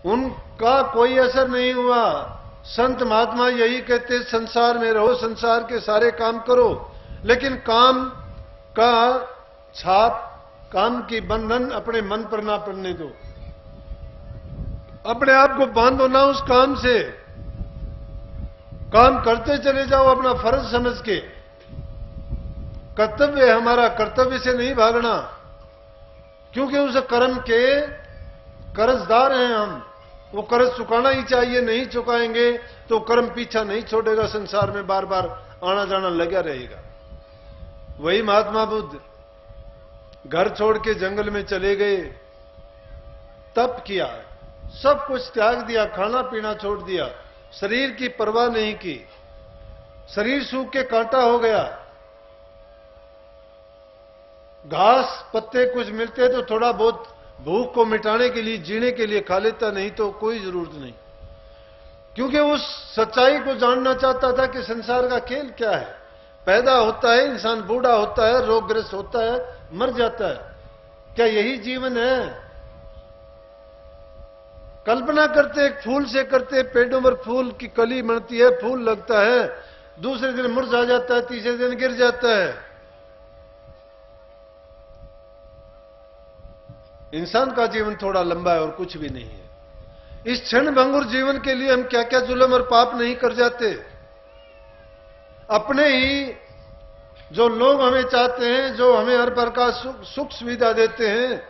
उनका कोई असर नहीं हुआ। संत महात्मा यही कहते, संसार में रहो, संसार के सारे काम करो, लेकिन काम का छाप, काम की बंधन अपने मन पर ना पड़ने दो। अपने आप को बांधो ना उस काम से। काम करते चले जाओ अपना फर्ज समझ के। कर्तव्य है हमारा, कर्तव्य से नहीं भागना, क्योंकि उस कर्म के कर्जदार हैं हम। वो कर्ज चुकाना ही चाहिए, नहीं चुकाएंगे तो कर्म पीछा नहीं छोड़ेगा, संसार में बार बार आना जाना लगा रहेगा। वही महात्मा बुद्ध घर छोड़ के जंगल में चले गए, तप किया, सब कुछ त्याग दिया, खाना पीना छोड़ दिया, शरीर की परवाह नहीं की। शरीर सूख के कांटा हो गया। घास पत्ते कुछ मिलते तो थोड़ा बहुत भूख को मिटाने के लिए, जीने के लिए खा लेता, नहीं तो कोई जरूरत नहीं। क्योंकि उस सच्चाई को जानना चाहता था कि संसार का खेल क्या है। पैदा होता है इंसान, बूढ़ा होता है, रोगग्रस्त होता है, मर जाता है। क्या यही जीवन है? कल्पना करते एक फूल से करते, पेड़ों पर फूल की कली बनती है, फूल लगता है, दूसरे दिन मुरझा जाता है, तीसरे दिन गिर जाता है। इंसान का जीवन थोड़ा लंबा है और कुछ भी नहीं है। इस क्षण भंगुर जीवन के लिए हम क्या क्या जुल्म और पाप नहीं कर जाते। अपने ही जो लोग हमें चाहते हैं, जो हमें हर प्रकार सुख सुविधा देते हैं,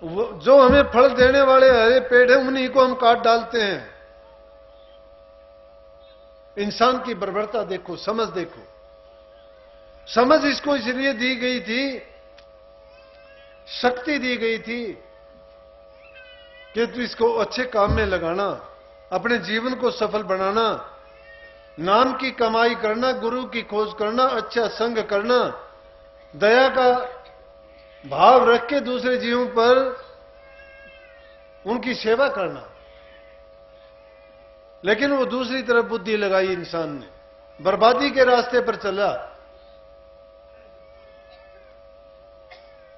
जो हमें फल देने वाले हरे पेड़ हैं, उन्हीं को हम काट डालते हैं। इंसान की बर्बरता देखो, समझ देखो। समझ इसको इसलिए दी गई थी, शक्ति दी गई थी कि तू इसको अच्छे काम में लगाना, अपने जीवन को सफल बनाना, नाम की कमाई करना, गुरु की खोज करना, अच्छा संग करना, दया का भाव रख के दूसरे जीवों पर उनकी सेवा करना। लेकिन वो दूसरी तरफ बुद्धि लगाई इंसान ने, बर्बादी के रास्ते पर चला।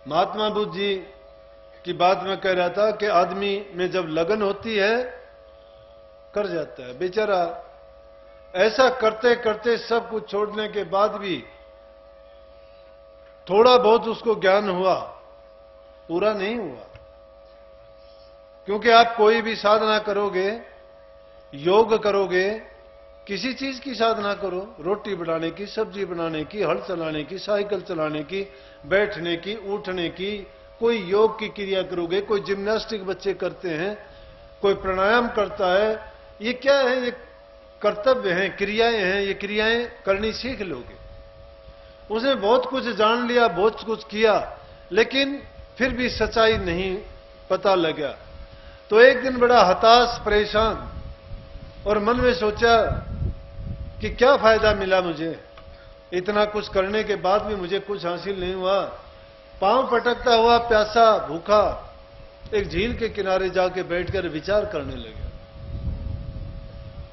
महात्मा बुद्ध जी की बात में कह रहा था कि आदमी में जब लगन होती है कर जाता है। बेचारा ऐसा करते करते सब कुछ छोड़ने के बाद भी थोड़ा बहुत उसको ज्ञान हुआ, पूरा नहीं हुआ। क्योंकि आप कोई भी साधना करोगे, योग करोगे, किसी चीज की साधना करो, रोटी बनाने की, सब्जी बनाने की, हल चलाने की, साइकिल चलाने की, बैठने की, उठने की, कोई योग की क्रिया करोगे, कोई जिम्नास्टिक बच्चे करते हैं, कोई प्राणायाम करता है, ये क्या है? ये कर्तव्य हैं, क्रियाएं हैं। ये क्रियाएं करनी सीख लोगे। उसने बहुत कुछ जान लिया, बहुत कुछ किया, लेकिन फिर भी सच्चाई नहीं पता लगा। तो एक दिन बड़ा हताश, परेशान, और मन में सोचा कि क्या फायदा मिला मुझे, इतना कुछ करने के बाद भी मुझे कुछ हासिल नहीं हुआ। पांव पटकता हुआ, प्यासा, भूखा, एक झील के किनारे जाके बैठकर विचार करने लगा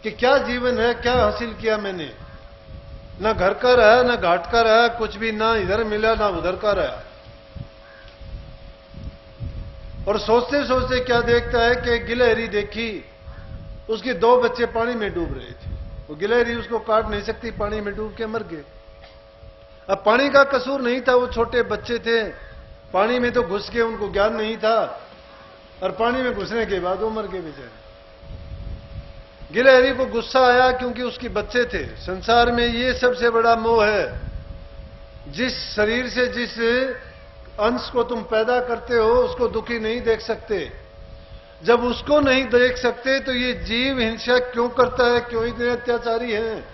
कि क्या जीवन है, क्या हासिल किया मैंने। ना घर का रहा, ना घाट का रहा, कुछ भी ना इधर मिला ना उधर का रहा। और सोचते सोचते क्या देखता है कि गिलहरी देखी, उसके 2 बच्चे पानी में डूब रहे थे। वो गिलहरी उसको काट नहीं सकती, पानी में डूब के मर गए। अब पानी का कसूर नहीं था, वो छोटे बच्चे थे, पानी में तो घुस के उनको ज्ञान नहीं था, और पानी में घुसने के बाद वो मर गए बेचारे। गिलहरी को गुस्सा आया क्योंकि उसके बच्चे थे। संसार में ये सबसे बड़ा मोह है। जिस शरीर से जिस अंश को तुम पैदा करते हो उसको दुखी नहीं देख सकते। जब उसको नहीं देख सकते तो ये जीव हिंसा क्यों करता है, क्यों इतने अत्याचारी हैं?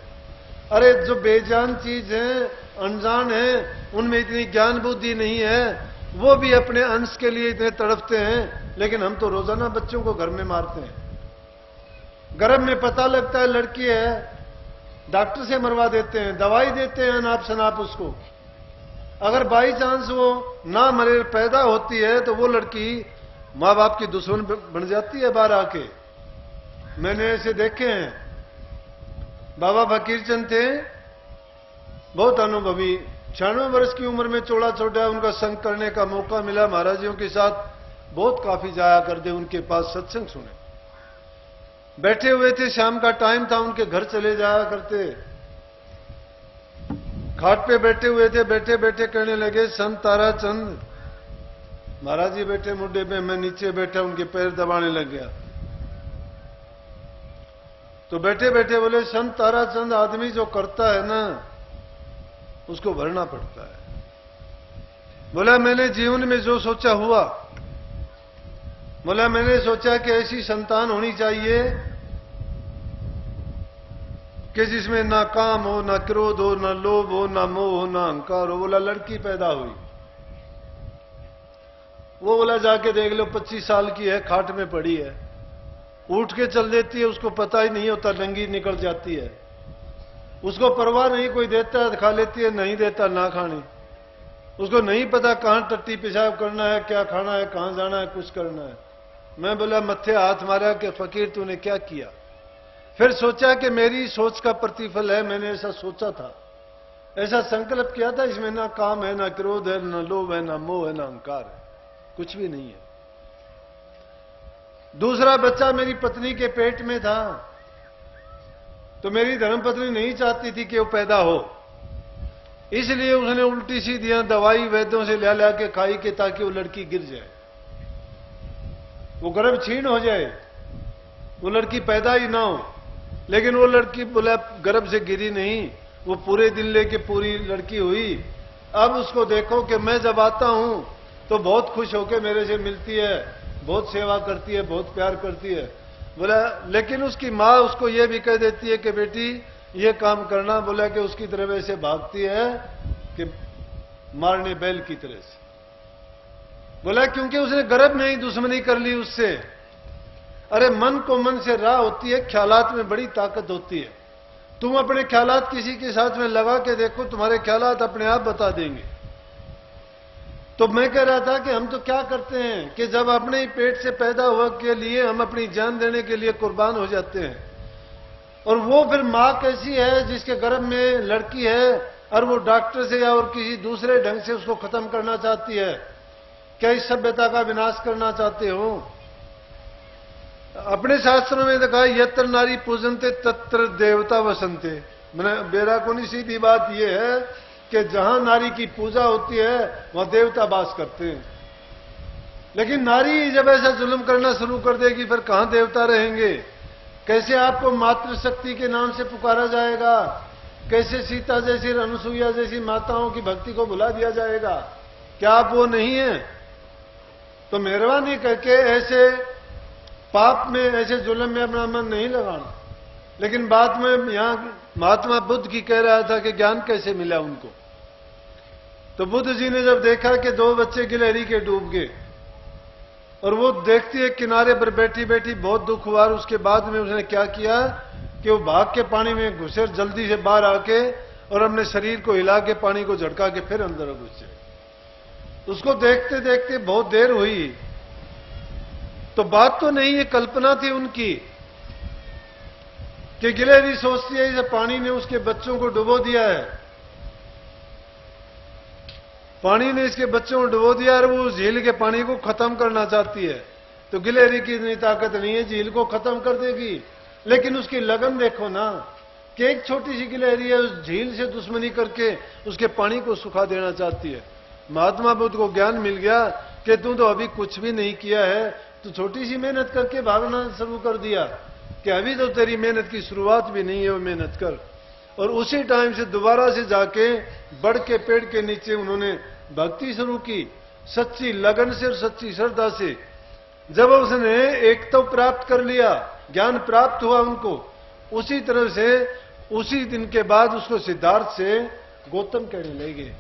अरे जो बेजान चीज है, अनजान है, उनमें इतनी ज्ञान बुद्धि नहीं है, वो भी अपने अंश के लिए इतने तड़पते हैं। लेकिन हम तो रोजाना बच्चों को घर में मारते हैं। गर्भ में पता लगता है लड़की है, डॉक्टर से मरवा देते हैं, दवाई देते हैं अनाप शनाप उसको। अगर बाई चांस वो ना मरे, पैदा होती है, तो वो लड़की मां बाप की दुश्मन बन जाती है बाहर आके। मैंने ऐसे देखे हैं। बाबा फकीरचंद थे, बहुत अनुभवी, 96 वर्ष की उम्र में चोला छोड़ा, उनका संग करने का मौका मिला। महाराजियों के साथ बहुत काफी जाया करते, उनके पास सत्संग सुने। बैठे हुए थे, शाम का टाइम था, उनके घर चले जाया करते। खाट पे बैठे हुए थे, बैठे बैठे कहने लगे, संत ताराचंद, महाराज जी बैठे मुड्डे पे, मैं नीचे बैठा, उनके पैर दबाने लग गया। तो बैठे बैठे बोले, संत ताराचंद, आदमी जो करता है ना उसको भरना पड़ता है। बोला, मैंने जीवन में जो सोचा हुआ। बोला, मैंने सोचा कि ऐसी संतान होनी चाहिए कि जिसमें ना काम हो, ना क्रोध हो, ना लोभ हो, ना मोह हो, ना अहंकार हो। बोला, लड़की पैदा हुई। वो बोला, जाके देख लो, 25 साल की है, खाट में पड़ी है, उठ के चल देती है, उसको पता ही नहीं होता, नंगी निकल जाती है, उसको परवाह नहीं, कोई देता है खा लेती है, नहीं देता ना खाने, उसको नहीं पता कहां टट्टी पेशाब करना है, क्या खाना है, कहां जाना है, कुछ करना है। मैं बोला, मत्थे हाथ मारा कि फकीर तूने क्या किया? फिर सोचा कि मेरी सोच का प्रतिफल है, मैंने ऐसा सोचा था, ऐसा संकल्प किया था, इसमें ना काम है, ना क्रोध है, ना लोभ है, ना मोह है, ना अहंकार है, कुछ भी नहीं है। दूसरा बच्चा मेरी पत्नी के पेट में था, तो मेरी धर्मपत्नी नहीं चाहती थी कि वो पैदा हो, इसलिए उसने उल्टी सीधी दवाई वैद्यों से ला के खाई कि ताकि वो लड़की गिर जाए, वो गर्भ छीन हो जाए, वो लड़की पैदा ही ना हो। लेकिन वो लड़की बोला गर्भ से गिरी नहीं, वो पूरे दिन लेके पूरी लड़की हुई। अब उसको देखो कि मैं जब आता हूं तो बहुत खुश होकर मेरे से मिलती है, बहुत सेवा करती है, बहुत प्यार करती है। बोला, लेकिन उसकी माँ उसको ये भी कह देती है कि बेटी ये काम करना। बोला कि उसकी तरफ ऐसे भागती है कि मारने बैल की तरह से। बोला, क्योंकि उसने गर्भ में ही दुश्मनी कर ली उससे। अरे मन को मन से राह होती है, ख्यालात में बड़ी ताकत होती है। तुम अपने ख्यालात किसी के साथ में लगा के देखो, तुम्हारे ख्यालात अपने आप बता देंगे। तो मैं कह रहा था कि हम तो क्या करते हैं कि जब अपने ही पेट से पैदा हुआ के लिए हम अपनी जान देने के लिए कुर्बान हो जाते हैं, और वो फिर मां कैसी है जिसके गर्भ में लड़की है और वो डॉक्टर से या और किसी दूसरे ढंग से उसको खत्म करना चाहती है। क्या इस सभ्यता का विनाश करना चाहते हो? अपने शास्त्रों में देखा, यत्र नारी पूजनते तत्र देवता वसंते। मैंने बेरा को नहीं, सीधी बात यह है कि जहां नारी की पूजा होती है वहां देवता वास करते हैं। लेकिन नारी जब ऐसा जुल्म करना शुरू कर देगी फिर कहां देवता रहेंगे? कैसे आपको मातृशक्ति के नाम से पुकारा जाएगा? कैसे सीता जैसी, अनुसुईया जैसी माताओं की भक्ति को भुला दिया जाएगा? क्या आप वो नहीं है? तो मेहरबानी करके ऐसे पाप में, ऐसे जुल्म में अपना मन नहीं लगाना। लेकिन बाद में यहां महात्मा बुद्ध की कह रहा था कि ज्ञान कैसे मिला उनको। तो बुद्ध जी ने जब देखा कि 2 बच्चे गिलहरी के डूब गए और वो देखती है किनारे पर बैठी बैठी, बहुत दुख हुआ। और उसके बाद में उसने क्या किया कि वो भाग के पानी में घुसे, जल्दी से बाहर आके और अपने शरीर को हिला के पानी को झटका के फिर अंदर घुसे। उसको देखते देखते बहुत देर हुई। तो बात तो नहीं, ये कल्पना थी उनकी कि गिलहरी सोचती है इसे पानी ने उसके बच्चों को डुबो दिया है, पानी ने इसके बच्चों को डुबो दिया और वो उस झील के पानी को खत्म करना चाहती है। तो गिलहरी की इतनी ताकत नहीं है, झील को खत्म कर देगी। लेकिन उसकी लगन देखो ना कि एक छोटी सी गिलहरी है, उस झील से दुश्मनी करके उसके पानी को सुखा देना चाहती है। महात्मा बुद्ध को ज्ञान मिल गया कि तू तो अभी कुछ भी नहीं किया है, तू छोटी सी मेहनत करके भागना शुरू कर दिया कि अभी तो तेरी मेहनत की शुरुआत भी नहीं है, वो मेहनत कर। और उसी टाइम से दोबारा से जाके बड़ के पेड़ के नीचे उन्होंने भक्ति शुरू की, सच्ची लगन से और सच्ची श्रद्धा से। जब उसने एक तो प्राप्त कर लिया, ज्ञान प्राप्त हुआ उनको, उसी तरह से उसी दिन के बाद उसको सिद्धार्थ से गौतम कहने लगे,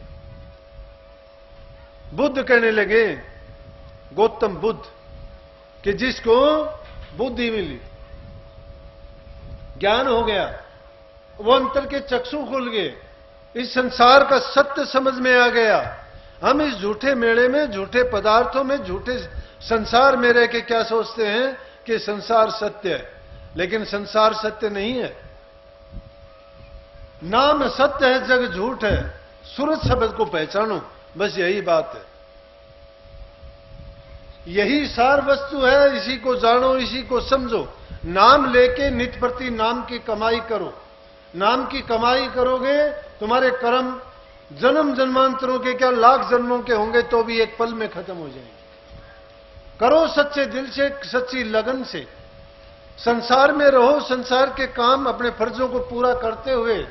बुद्ध कहने लगे, गौतम बुद्ध, कि जिसको बुद्धि मिली, ज्ञान हो गया, वो अंतर के चक्षु खुल गए, इस संसार का सत्य समझ में आ गया। हम इस झूठे मेले में, झूठे पदार्थों में, झूठे संसार में रह के क्या सोचते हैं कि संसार सत्य है, लेकिन संसार सत्य नहीं है। नाम सत्य है, जग झूठ है। सूरज शब्द को पहचानो, बस यही बात है। यही सार वस्तु है, इसी को जानो, इसी को समझो। नाम लेके नित प्रति नाम की कमाई करो। नाम की कमाई करोगे, तुम्हारे कर्म जन्म जन्मांतरों के क्या लाख जन्मों के होंगे तो भी एक पल में खत्म हो जाएंगे। करो सच्चे दिल से, सच्ची लगन से, संसार में रहो, संसार के काम अपने फर्जों को पूरा करते हुए।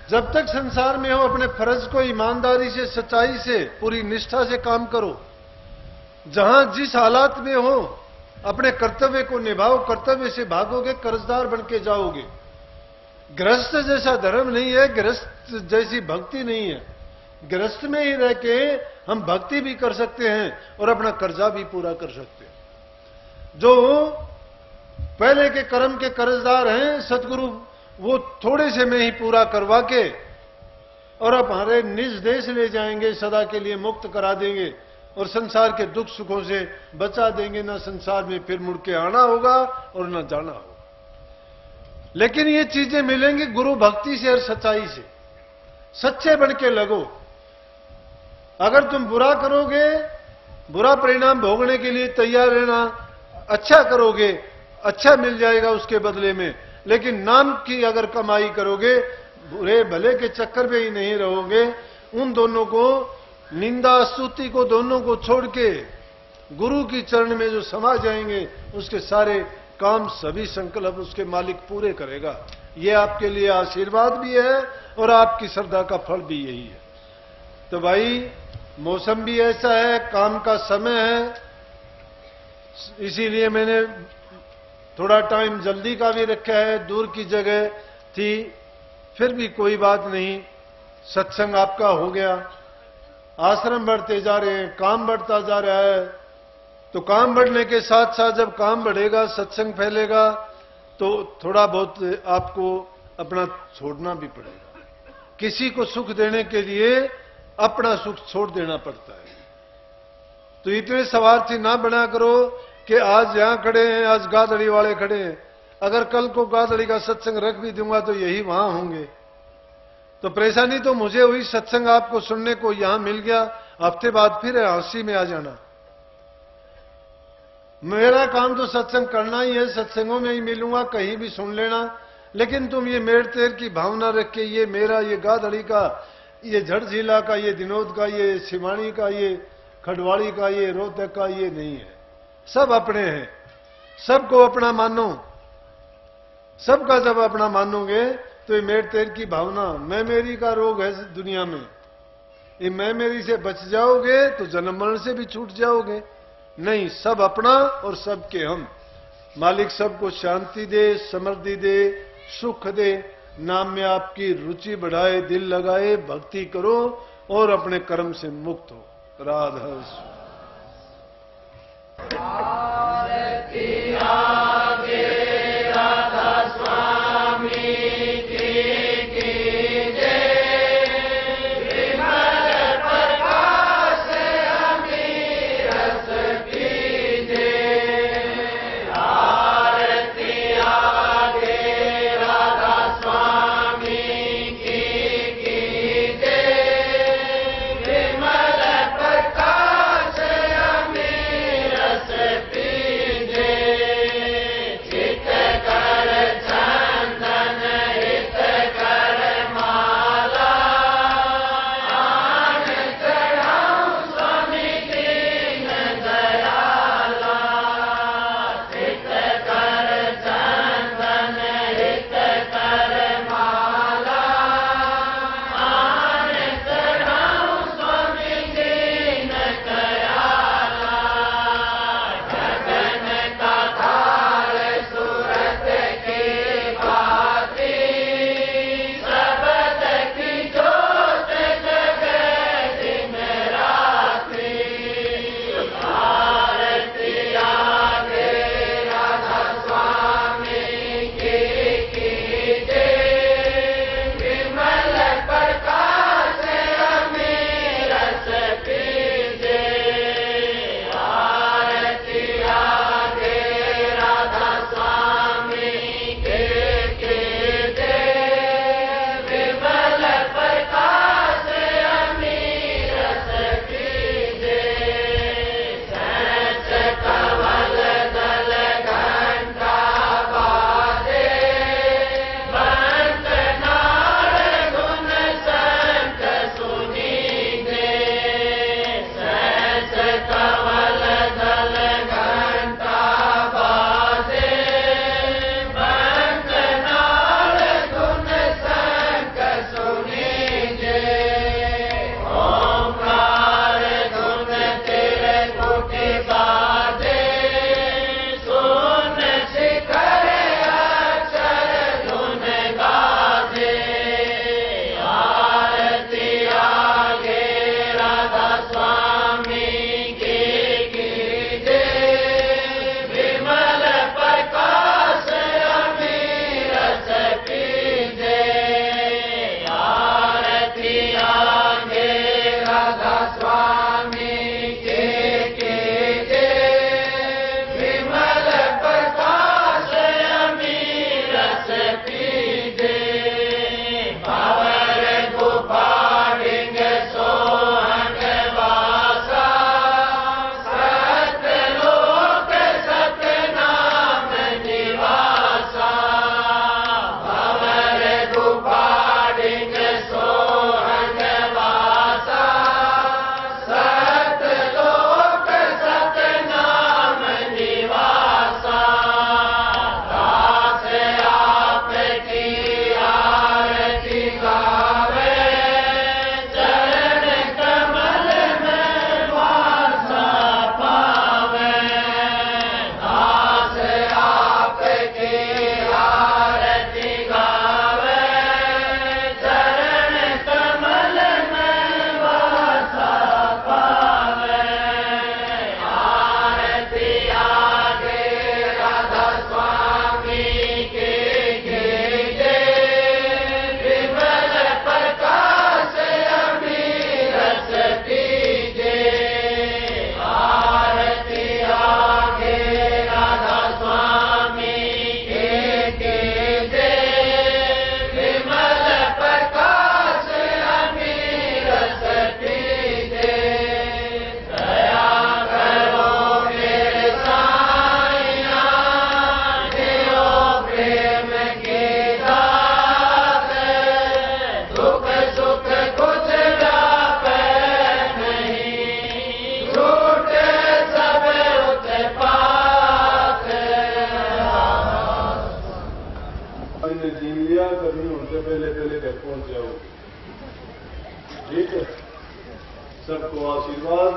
जब तक संसार में हो अपने फर्ज को ईमानदारी से, सच्चाई से, पूरी निष्ठा से काम करो। जहां जिस हालात में हो अपने कर्तव्य को निभाओ, कर्तव्य से भागोगे, कर्जदार बन के जाओगे। गृहस्थ जैसा धर्म नहीं है, गृहस्थ जैसी भक्ति नहीं है। गृहस्थ में ही रह के हम भक्ति भी कर सकते हैं और अपना कर्जा भी पूरा कर सकते हैं। जो पहले के कर्म के कर्जदार हैं, सतगुरु वो थोड़े से में ही पूरा करवा के और अब हमारे निज देश ले जाएंगे, सदा के लिए मुक्त करा देंगे और संसार के दुख सुखों से बचा देंगे। ना संसार में फिर मुड़ के आना होगा और ना जाना होगा। लेकिन ये चीजें मिलेंगी गुरु भक्ति से और सच्चाई से। सच्चे बन के लगो। अगर तुम बुरा करोगे, बुरा परिणाम भोगने के लिए तैयार रहना। अच्छा करोगे, अच्छा मिल जाएगा उसके बदले में। लेकिन नाम की अगर कमाई करोगे, बुरे भले के चक्कर में ही नहीं रहोगे। उन दोनों को, निंदा स्तुति को, दोनों को छोड़ के गुरु की चरण में जो समा जाएंगे, उसके सारे काम, सभी संकल्प उसके मालिक पूरे करेगा। ये आपके लिए आशीर्वाद भी है और आपकी श्रद्धा का फल भी यही है। तो भाई, मौसम भी ऐसा है, काम का समय है, इसीलिए मैंने थोड़ा टाइम जल्दी का भी रखा है। दूर की जगह थी, फिर भी कोई बात नहीं, सत्संग आपका हो गया। आश्रम बढ़ते जा रहे हैं, काम बढ़ता जा रहा है। तो काम बढ़ने के साथ साथ जब काम बढ़ेगा, सत्संग फैलेगा, तो थोड़ा बहुत आपको अपना छोड़ना भी पड़ेगा। किसी को सुख देने के लिए अपना सुख छोड़ देना पड़ता है। तो इतने स्वार्थी ना बना करो कि आज यहां खड़े हैं, आज गादड़ी वाले खड़े हैं, अगर कल को गादड़ी का सत्संग रख भी दूंगा तो यही वहां होंगे। तो परेशानी तो मुझे हुई, सत्संग आपको सुनने को यहां मिल गया, हफ्ते बाद फिर हंसी में आ जाना। मेरा काम तो सत्संग करना ही है, सत्संगों में ही मिलूंगा, कहीं भी सुन लेना। लेकिन तुम ये मेर तेर की भावना रख के, ये मेरा, ये गादड़ी का, ये झड़झीला का, ये दिनोद का, ये सिवानी का, ये खडवाड़ी का, ये रोहतक का, ये नहीं है। सब अपने हैं, सबको अपना मानो। सबका जब अपना मानोगे तो ये मेर तेर की भावना, मैं मेरी का रोग है दुनिया में। ये मैं मेरी से बच जाओगे तो जन्म मरण से भी छूट जाओगे। नहीं, सब अपना और सबके हम। मालिक सबको शांति दे, समृद्धि दे, सुख दे। नाम में आपकी रुचि बढ़ाए, दिल लगाए, भक्ति करो और अपने कर्म से मुक्त हो। राधा Be तैयार करनी होते पहले पहले घर पहुंच जाओ। ठीक है, सबको आशीर्वाद।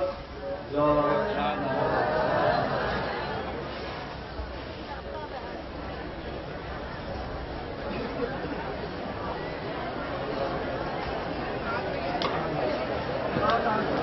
हाँ